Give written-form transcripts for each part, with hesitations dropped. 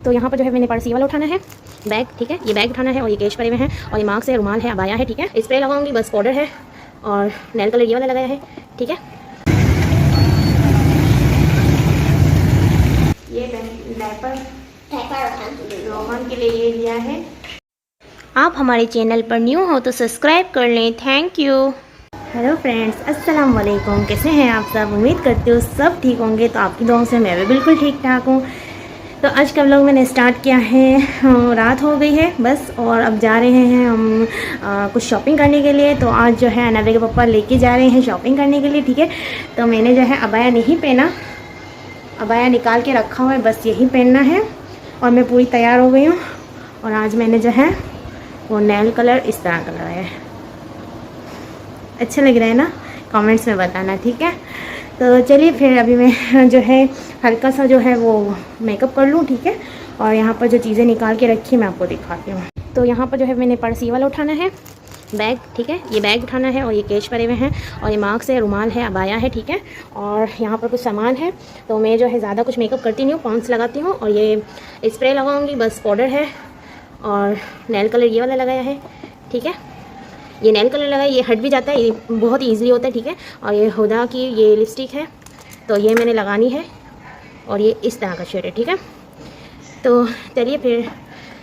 तो यहाँ पर जो है मैंने पर्स ये वाला उठाना है, बैग, ठीक है, ये बैग उठाना है और ये कैश पड़े हुए हैं और ये मास्क है, रुमाल है, अबाया है, ठीक है। स्प्रे लगाऊंगी, बस पाउडर है और नेल कलर ये वाला लगाया है, ठीक है। ये डायपर रोहन के लिए ये लिया है। आप हमारे चैनल पर न्यू हो तो सब्सक्राइब कर लें, थैंक यू। हेलो फ्रेंड्स, अस्सलाम वालेकुम, कैसे हैं आप सब? उम्मीद करती हूँ सब ठीक होंगे। तो आपकी दुआओं से मैं भी बिल्कुल ठीक ठाक हूँ। तो आज का व्लॉग मैंने स्टार्ट किया है, रात हो गई है बस, और अब जा रहे हैं हम कुछ शॉपिंग करने के लिए। तो आज जो है अनाबे के पापा लेके जा रहे हैं शॉपिंग करने के लिए, ठीक है। तो मैंने जो है अबाया नहीं पहना, अबाया निकाल के रखा हुआ है, बस यही पहनना है और मैं पूरी तैयार हो गई हूँ। और आज मैंने जो है वो नेल कलर इस तरह का लगाया है। अच्छा लग रहा है ना? कमेंट्स में बताना, ठीक है। तो चलिए फिर अभी मैं जो है हल्का सा जो है वो मेकअप कर लूँ, ठीक है। और यहाँ पर जो चीज़ें निकाल के रखी मैं आपको दिखाती हूँ। तो यहाँ पर जो है मैंने पर्स ये वाला उठाना है, बैग, ठीक है, ये बैग उठाना है और ये कैश पड़े हुए हैं और ये मास्क है, रुमाल है, अबाया है, ठीक है। और यहाँ पर कुछ सामान है। तो मैं जो है ज़्यादा कुछ मेकअप करती नहीं हूँ, पॉन्ड्स लगाती हूँ और ये स्प्रे लगाऊंगी, बस पाउडर है और नेल कलर ये वाला लगाया है, ठीक है। ये नेल कलर लगाया, ये हट भी जाता है, ये बहुत ईजिली होता है, ठीक है। और ये हुदा की ये लिपस्टिक है, तो ये मैंने लगानी है और ये इस तरह का शेड है, ठीक है। तो चलिए फिर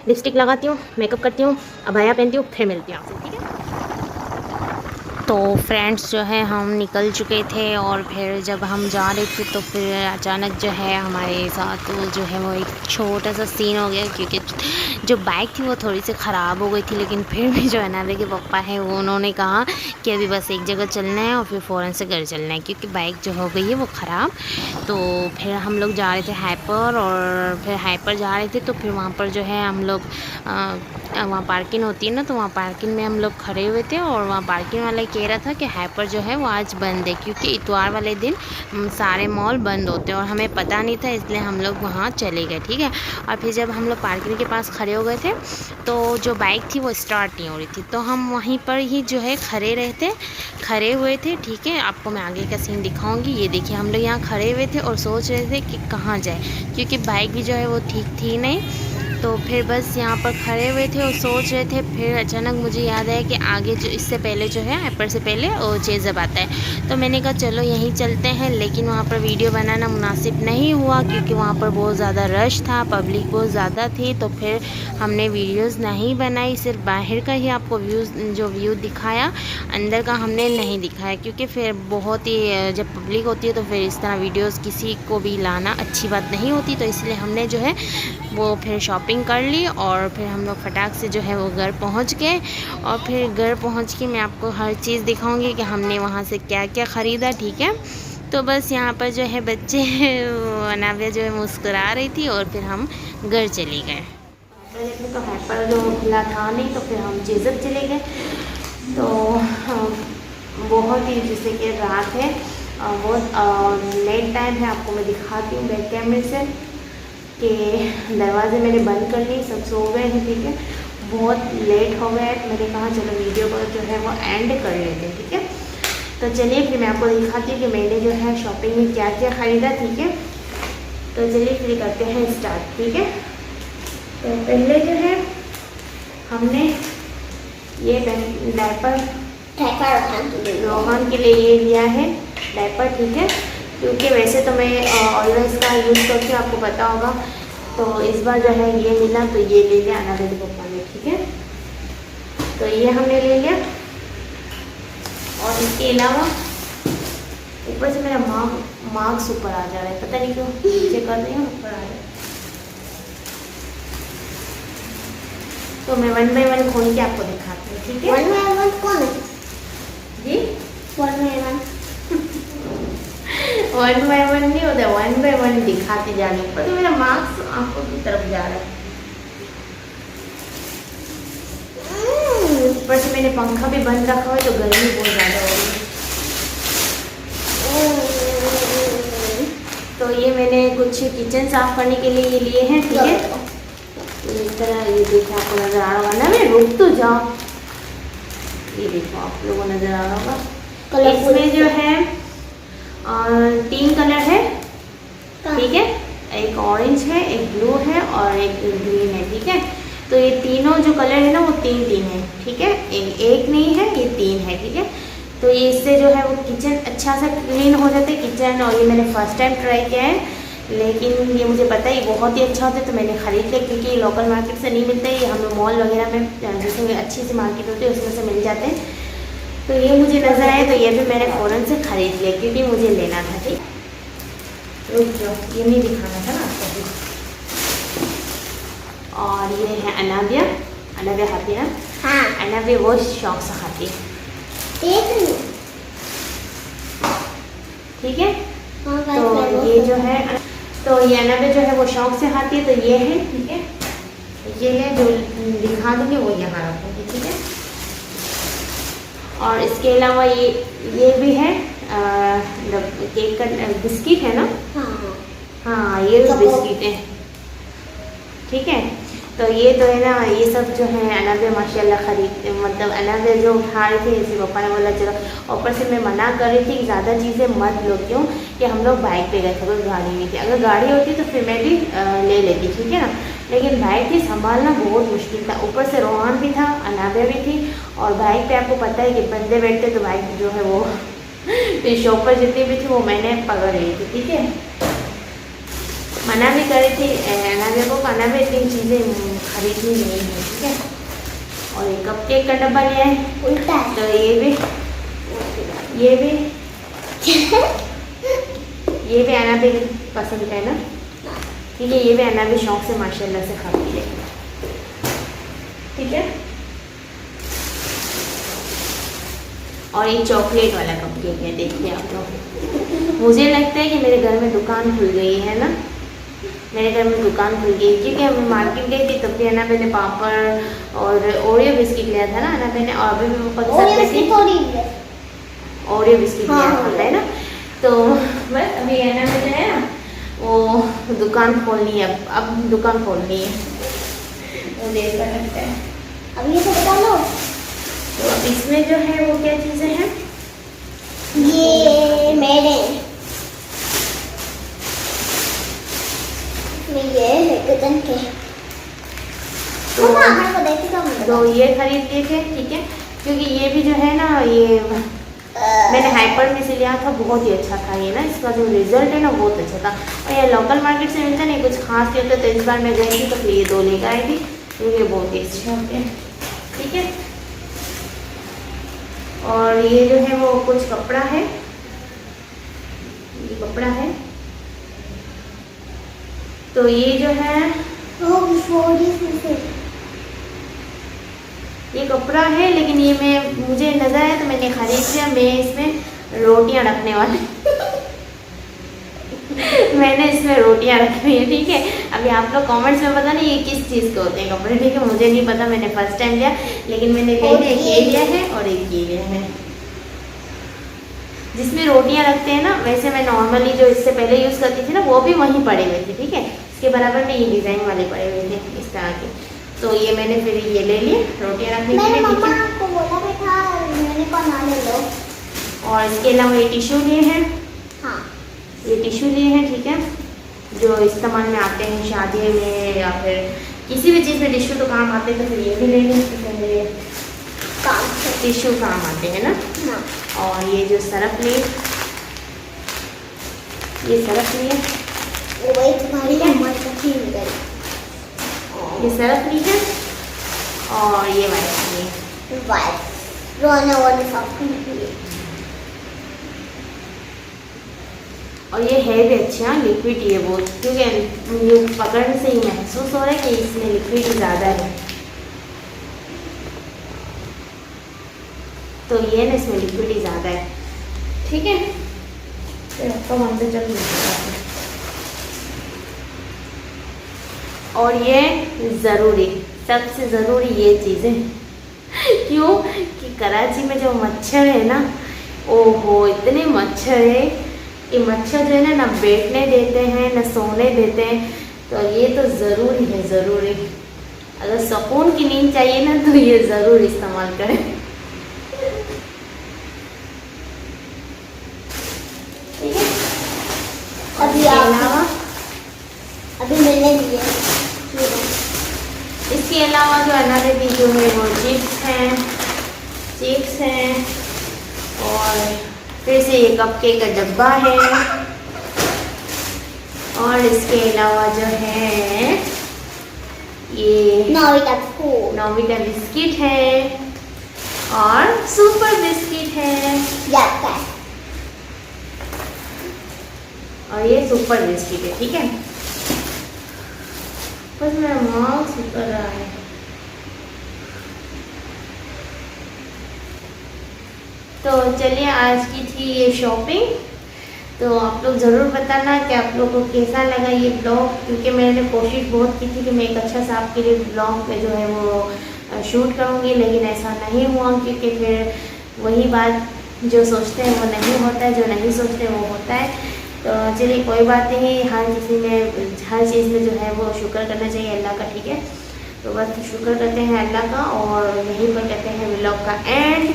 लिपस्टिक लगाती हूँ, मेकअप करती हूँ, अबाया पहनती हूँ, फिर मिलती हूँ आपसे, ठीक है। तो फ्रेंड्स जो है हम निकल चुके थे और फिर जब हम जा रहे थे तो फिर अचानक जो है हमारे साथ वो जो है वो एक छोटा सा सीन हो गया, क्योंकि जो बाइक थी वो थोड़ी सी ख़राब हो गई थी। लेकिन फिर भी जो अनाबे के पापा है वो उन्होंने कहा कि अभी बस एक जगह चलना है और फिर फ़ौरन से घर चलना है, क्योंकि बाइक जो हो गई है वो ख़राब। तो फिर हम लोग जा रहे थे हाइपर, और फिर हाइपर जा रहे थे तो फिर वहाँ पर जो है हम लोग वहाँ पार्किंग होती है ना, तो वहाँ पार्किंग में हम लोग खड़े हुए थे और वहाँ पार्किंग वाला कह रहा था कि हाइपर जो है वो आज बंद है, क्योंकि इतवार वाले दिन सारे मॉल बंद होते हैं और हमें पता नहीं था, इसलिए हम लोग वहाँ चले गए, ठीक है। और फिर जब हम लोग पार्किंग के पास खड़े हो गए थे तो जो बाइक थी वो स्टार्ट नहीं हो रही थी, तो हम वहीं पर ही जो है खड़े हुए थे, ठीक है। आपको मैं आगे का सीन दिखाऊंगी। ये देखिए हम लोग यहाँ खड़े हुए थे और सोच रहे थे कि कहाँ जाए, क्योंकि बाइक भी जो है वो ठीक थी नहीं। तो फिर बस यहाँ पर खड़े हुए थे और सोच रहे थे। फिर अचानक मुझे याद आया कि आगे जो इससे पहले जो है हाइपर से पहले वो चेज़अप आता है, तो मैंने कहा चलो यहीं चलते हैं। लेकिन वहाँ पर वीडियो बनाना मुनासिब नहीं हुआ, क्योंकि वहाँ पर बहुत ज़्यादा रश था, पब्लिक बहुत ज़्यादा थी। तो फिर हमने वीडियोज़ नहीं बनाई, सिर्फ बाहर का ही आपको व्यू दिखाया, अंदर का हमने नहीं दिखाया, क्योंकि फिर बहुत ही जब पब्लिक होती है तो फिर इस तरह वीडियोज़ किसी को भी लाना अच्छी बात नहीं होती। तो इसलिए हमने जो है वो फिर शॉपिंग कर ली और फिर हम लोग फटाक से जो है वो घर पहुंच गए। और फिर घर पहुंच के मैं आपको हर चीज़ दिखाऊंगी कि हमने वहां से क्या क्या ख़रीदा, ठीक है। तो बस यहाँ पर जो है बच्चे अनाबिया जो है मुस्कुरा रही थी और फिर हम घर चले गए। तो हाइपर जो खुला था नहीं, तो फिर हम चेज़अप चले गए। तो बहुत ही जैसे कि रात है, बहुत लेट टाइम है, आपको मैं दिखाती हूँ बैक कैमरे से कि दरवाजे मैंने बंद कर लिए, सब सो गए हैं, ठीक है। बहुत लेट हो गया है, तो मैंने कहा चलो वीडियो को जो है वो एंड कर लेते हैं, ठीक है। तो चलिए फिर मैं आपको दिखाती हूँ कि मैंने जो है शॉपिंग में क्या क्या ख़रीदा, ठीक है। तो चलिए फिर करते हैं स्टार्ट, ठीक है। तो पहले जो है हमने ये डायपर रोहन के लिए ये लिया है डायपर, ठीक है। क्योंकि वैसे तो मैं ऑलवेज का यूज़ करती हूँ, आपको पता होगा। तो इस बार जो है ये मिला तो ये ले लिया अनाबे के पापा ने, ठीक है। तो ये हमने ले लिया। और इसके अलावा ऊपर से मेरा मार्क्स ऊपर आ जा रहा है, पता नहीं क्यों, नीचे कर रही हूँ ऊपर आ रहा है। तो मैं 1 बाय 1 खोल के आपको दिखाती हूँ, ठीक है। 1 बाय 1 कौन है जी? 1 बाय 1 1 बाय 1 नहीं होता, 1 बाय 1 दिखाते जा रही हूँ, पर तो मेरा मार्क्स आंखों की तरफ जा रहा है। ऊपर से मैंने पंखा भी बंद रखा हुआ है, तो गर्मी बहुत ज़्यादा हो रही है। तो ये मैंने कुछ किचन साफ करने के लिए ये लिए हैं, ठीक है। इस तरह ये देखो, आपको नज़र आ रहा होगा ना, मैं रुक तो जाओ, ये देखो आप लोगों को नज़र आ रहा होगा। इसमें जो है 3 कलर है, ठीक है। एक ऑरेंज है, एक ब्लू है और एक ग्रीन है। ठीक है, तो ये तीनों जो कलर है ना वो तीन तीन है। ठीक है, एक नहीं है, ये तीन है। ठीक है, तो ये इससे जो है वो किचन अच्छा सा क्लीन हो जाता है किचन। और ये मैंने फर्स्ट टाइम ट्राई किया है, लेकिन ये मुझे पता है बहुत ही अच्छा होता है, तो मैंने ख़रीद लिया क्योंकि ये लोकल मार्केट से नहीं मिलता है, ये हमें मॉल वगैरह में जैसे अच्छी सी मार्केट होती है उसमें से मिल जाते हैं। तो ये मुझे नज़र आया तो ये भी मैंने फ़ौरन से ख़रीद लिया क्योंकि मुझे लेना था। ठीक, रुक जाओ, ये नहीं दिखाना था ना आपको भी। और ये है अनाबिया, अनाबिया खाती है ना? हाँ, अनाबिया वो शौक से खाती है। ठीक है, तो ये जो है, तो ये अनाबिया जो है वो शौक से खाती है, तो ये है। ठीक है, ये है जो दिखा दूँगी वो यहाँ रखूँगी। ठीक है, और इसके अलावा ये भी है केक का बिस्किट है ना? हाँ, हाँ, ये भी बिस्किट है। ठीक है, तो ये तो है ना, ये सब जो है अनाबिया माशाल्लाह खरीद, मतलब अनाबिया जो उठा रही थी, इसी पापा ने बोला चलो। ऊपर से मैं मना कर रही थी कि ज़्यादा चीज़ें मत लो, क्यों कि हम लोग बाइक पे गए थे, कोई गाड़ी नहीं थी। अगर गाड़ी होती तो फिर मैं भी ले लेती। ठीक है ना, लेकिन बाइक ही संभालना बहुत मुश्किल था। ऊपर से रोहान भी था, अनाबिया भी थी, और बाइक पे आपको पता है कि बंदे बैठते तो बाइक जो है वो शॉप पर जितनी भी थी वो मैंने पकड़ ली थी। ठीक है, मना भी करी थी अनाबिया को, अनाबिया इतनी चीज़ें खरीदनी नहीं है। ठीक है, और ये कप केक का डब्बा लिया है उल्टा है। तो ये भी ये भी अनाबिया पसंद है ना? ठीक है, ये भी अनाबिया शौक से माशाल्लाह से खाती है। ठीक है, और ये चॉकलेट वाला कप केक है, देखिए आप लोग। मुझे लगता है कि मेरे घर में दुकान खुल गई है ना, मेरे घर में दुकान खुल गई क्योंकि मैं मार्केट गई थी तब भी है ना, मैंने पापड़ और ओरियो बिस्किट लिया था ना मैंने, और अभी भी पापा के साथ थी ओरियो बिस्किट लिया था है ना। तो बस अभी है ना मुझे है ना वो दुकान खोलनी है, अब दुकान खोलनी है, तो देर का लगता है। अब ये सब डालो। तो अब इसमें जो है वो क्या चीज़ें हैं, ये मेरे ये है किचन के, तो को देखी तो ये खरीद लिए थे। ठीक है, क्योंकि ये भी जो है ना, ये मैंने हाइपर में से लिया था, बहुत ही अच्छा था ये ना, इसका जो रिजल्ट है ना बहुत अच्छा था। और ये लोकल मार्केट से मिलता नहीं, कुछ खास नहीं होता, तो इस बार मैं गई थी तो फिर ये 2 लेकर आई थी, क्योंकि ये बहुत ही अच्छे होते हैं। ठीक है, और ये जो है वो कुछ कपड़ा है, ये कपड़ा है, तो ये जो है ये कपड़ा है, लेकिन ये मुझे नजर आया तो मैंने खरीद लिया। मैं इसमें रोटियां रखने वाली मैंने इसमें रोटियां रखी है। ठीक है, अभी आप लोग कमेंट्स में बताना ये किस चीज़ के होते हैं कपड़े। ठीक है, मुझे नहीं पता, मैंने फर्स्ट टाइम लिया, लेकिन मैंने ले लिया, एक ये लिया है और एक ये लिया है, जिसमें रोटियां रखते हैं ना। वैसे मैं नॉर्मली जो इससे पहले यूज़ करती थी ना वो भी वहीं पड़े हुए थे। ठीक है, इसके बराबर में ये डिज़ाइन वाले पड़े हुए थे इस तरह के, तो ये मैंने फिर ये ले लिए रोटियां रखने के लिए। ठीक है, आपको बोला भी था, मैंने कहा ना ले लो। और इसके अलावा ये टिश्यू लिए हैं, हाँ, ये टिश्यू लिए हैं। ठीक है, जो इस्तेमाल में आते हैं शादी में या फिर किसी भी चीज़ में टिश्यू तो काम आते हैं, तो फिर ये भी ले लें, टिश्यू काम आते हैं ना। हाँ। और ये जो सरफ लिए, ये सरफ लिए, वही तुम्हारी ये सरफ ली है, और ये वाइट लिए, और ये है भी अच्छा लिक्विड ये वो, क्योंकि ये पकड़ने से ही महसूस हो रहा है कि इसमें लिक्विड ज़्यादा है, तो ये ना इसमें लिक्विड ही ज़्यादा है। ठीक है, तो आपका मन से चल। और ये ज़रूरी, सबसे ज़रूरी ये चीज़ें क्यों कि कराची में जो मच्छर है ना, ओहो इतने मच्छर है, ये मच्छर जो है ना बैठने देते हैं ना सोने देते हैं, तो ये तो ज़रूरी है, ज़रूरी। अगर सुकून की नींद चाहिए ना तो ये ज़रूर इस्तेमाल करें। ठीक है, अभी अलावा मैंने लिए इसके अलावा जो अनादर भी जो है वो चिप्स हैं और फिर से ये कपकेक का डब्बा है और इसके अलावा जो है ये नोविटा बिस्किट है और सुपर बिस्किट है और ये सुपर बिस्किट है। ठीक है, बस मेरा माउस उतर रहा है। तो चलिए, आज की थी ये शॉपिंग। तो आप लोग ज़रूर बताना कि आप लोगों को कैसा लगा ये ब्लॉग, क्योंकि मैंने कोशिश बहुत की थी कि मैं एक अच्छा सा आपके लिए ब्लॉग पे जो है वो शूट करूँगी, लेकिन ऐसा नहीं हुआ क्योंकि फिर वही बात, जो सोचते हैं वो नहीं होता है, जो नहीं सोचते वो होता है। तो चलिए कोई बात नहीं, हर चीज़ में जो है वो शुक्र करना चाहिए अल्लाह का। ठीक है, तो बस शुक्र करते हैं अल्लाह का और यहीं पर कहते हैं व्लॉग का एंड।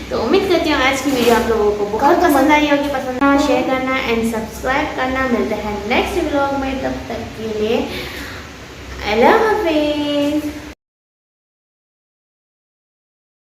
तो उम्मीद करती हूँ आज की वीडियो आप लोगों को बहुत पसंद आई होगी। पसंद करना, शेयर करना एंड सब्सक्राइब करना। मिलते हैं नेक्स्ट व्लॉग में, तब तक के लिए अल्लाह हाफिज़।